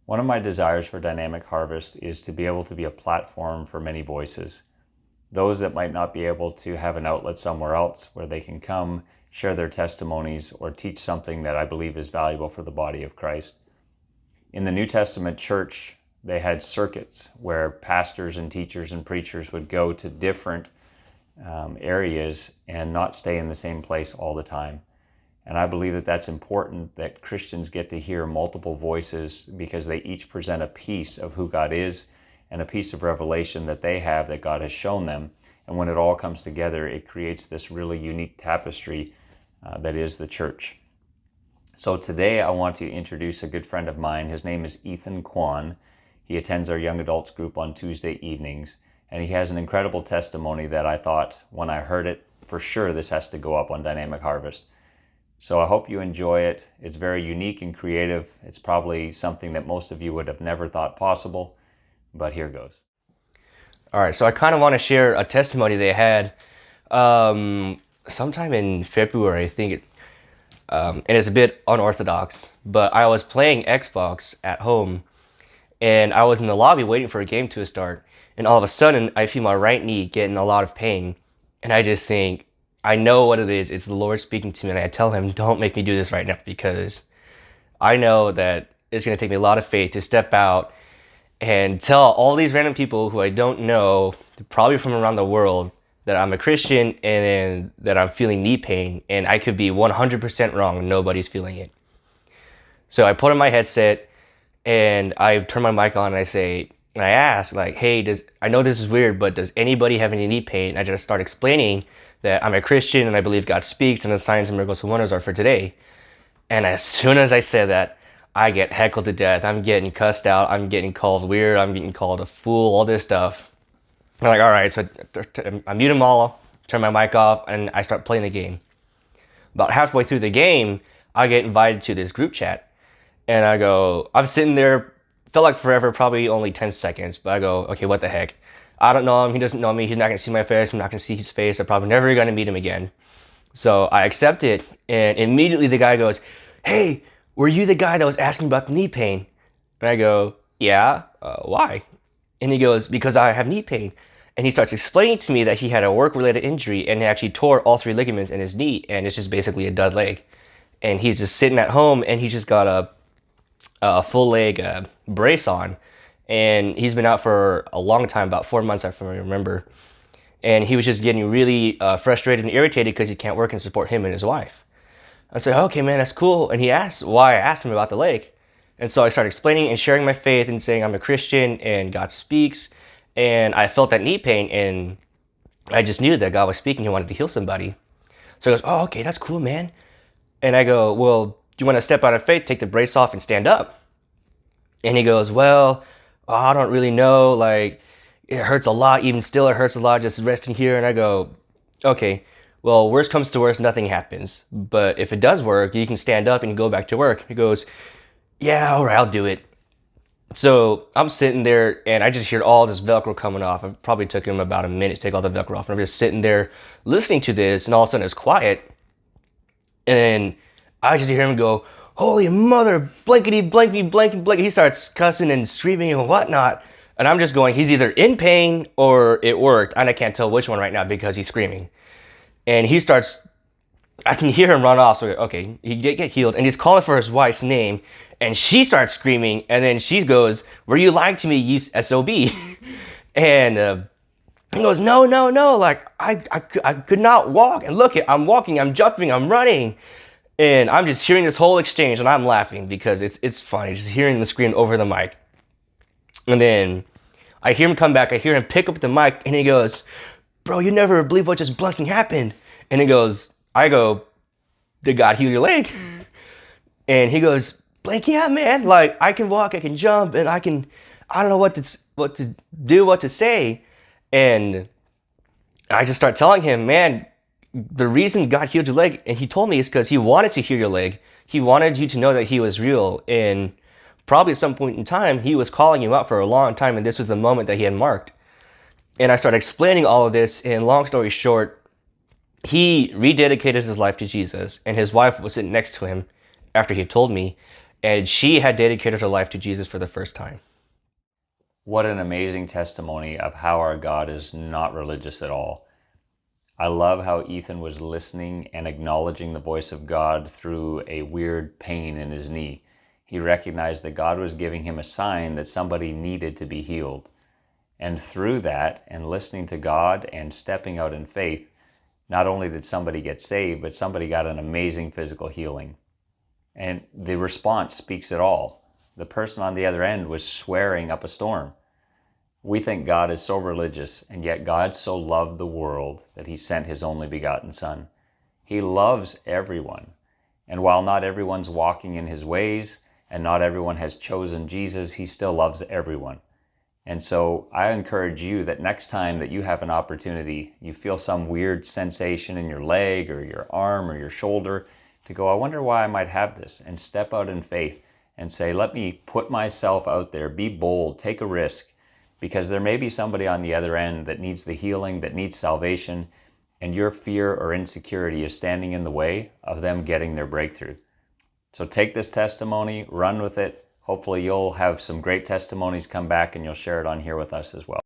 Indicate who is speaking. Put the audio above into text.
Speaker 1: One of my desires for Dynamic Harvest is to be able to be a platform for many voices. Those that might not be able to have an outlet somewhere else where they can come, share their testimonies, or teach something that I believe is valuable for the body of Christ. In the New Testament church, they had circuits where pastors and teachers and preachers would go to different areas and not stay in the same place all the time. And I believe that that's important, that Christians get to hear multiple voices because they each present a piece of who God is and a piece of revelation that they have that God has shown them. And when it all comes together, it creates this really unique tapestry that is the church. So today I want to introduce a good friend of mine. His name is Kwon. He attends our young adults group on Tuesday evenings, and he has an incredible testimony that I thought, when I heard it, for sure this has to go up on Dynamic Harvest. So I hope you enjoy it. It's very unique and creative. It's probably something that most of you would have never thought possible, but here goes.
Speaker 2: All right, so I kind of want to share a testimony they had sometime in February, I think, and it's a bit unorthodox, but I was playing Xbox at home, and I was in the lobby waiting for a game to start, and all of a sudden, I feel my right knee getting a lot of pain, and I just think, I know what it is. It's the Lord speaking to me, and I tell him, don't make me do this right now, because I know that it's going to take me a lot of faith to step out and tell all these random people who I don't know, probably from around the world, that I'm a Christian and that I'm feeling knee pain, and I could be 100% wrong and nobody's feeling it. So I put on my headset and I turn my mic on and I ask, like, hey, I know this is weird, but does anybody have any knee pain? And I just start explaining that I'm a Christian and I believe God speaks and the signs and miracles and wonders are for today. And as soon as I said that, I get heckled to death. I'm getting cussed out. I'm getting called weird. I'm getting called a fool, all this stuff. I'm like, all right, so I mute them all, turn my mic off, and I start playing the game. About halfway through the game, I get invited to this group chat. And I go, I'm sitting there, felt like forever, probably only 10 seconds, but I go, okay, what the heck? I don't know him, he doesn't know me, he's not gonna see my face, I'm not gonna see his face, I'm probably never gonna meet him again. So I accept it, and immediately the guy goes, hey, were you the guy that was asking about the knee pain? And I go, yeah, why? And he goes, because I have knee pain. And he starts explaining to me that he had a work-related injury and he actually tore all 3 ligaments in his knee, and it's just basically a dud leg. And he's just sitting at home, and he just got a full leg brace on, and he's been out for a long time, about 4 months, if I remember. And he was just getting really frustrated and irritated because he can't work and support him and his wife. I said, okay, man, that's cool. And he asked why I asked him about the leg. And so I started explaining and sharing my faith and saying I'm a Christian and God speaks. And I felt that knee pain, and I just knew that God was speaking. He wanted to heal somebody. So he goes, oh, okay, that's cool, man. And I go, well, do you want to step out of faith, take the brace off, and stand up? And he goes, well, I don't really know. Like, it hurts a lot. Even still, it hurts a lot just resting here. And I go, okay, well, worst comes to worst, nothing happens. But if it does work, you can stand up and go back to work. He goes, yeah, all right, I'll do it. So I'm sitting there, and I just hear all this Velcro coming off. It probably took him about a minute to take all the Velcro off. And I'm just sitting there listening to this, and all of a sudden it's quiet. And I just hear him go, holy mother, blankety, blankety, blankety, blankety. He starts cussing and screaming and whatnot. And I'm just going, he's either in pain or it worked. And I can't tell which one right now because he's screaming. And he starts, I can hear him run off. So, okay, he get healed. And he's calling for his wife's name. And she starts screaming. And then she goes, were you lying to me, you SOB? And he goes, no, no, no. Like, I could not walk. And look, I'm walking, I'm jumping, I'm running. And I'm just hearing this whole exchange. And I'm laughing because it's funny. Just hearing the scream over the mic. And then I hear him come back. I hear him pick up the mic. And he goes, bro, you never believe what just blunking happened. And he goes, I go, did God heal your leg? And he goes, Blake, yeah, man. Like, I can walk, I can jump, and I don't know what to do, what to say. And I just start telling him, man, the reason God healed your leg, and he told me, is because he wanted to heal your leg. He wanted you to know that he was real. And probably at some point in time, he was calling you out for a long time, and this was the moment that he had marked. And I started explaining all of this, and long story short, he rededicated his life to Jesus, and his wife was sitting next to him after he told me. and she had dedicated her life to Jesus for the first time.
Speaker 1: What an amazing testimony of how our God is not religious at all. I love how Ethan was listening and acknowledging the voice of God through a weird pain in his knee. He recognized that God was giving him a sign that somebody needed to be healed. And through that, and listening to God and stepping out in faith, not only did somebody get saved, but somebody got an amazing physical healing. And the response speaks it all. The person on the other end was swearing up a storm. We think God is so religious, and yet God so loved the world that he sent his only begotten Son. He loves everyone. And while not everyone's walking in his ways, and not everyone has chosen Jesus, he still loves everyone. And so I encourage you that next time that you have an opportunity, you feel some weird sensation in your leg or your arm or your shoulder, to go, I wonder why I might have this, and step out in faith and say, let me put myself out there, be bold, take a risk, because there may be somebody on the other end that needs the healing, that needs salvation, and your fear or insecurity is standing in the way of them getting their breakthrough. So take this testimony, run with it. Hopefully you'll have some great testimonies come back and you'll share it on here with us as well.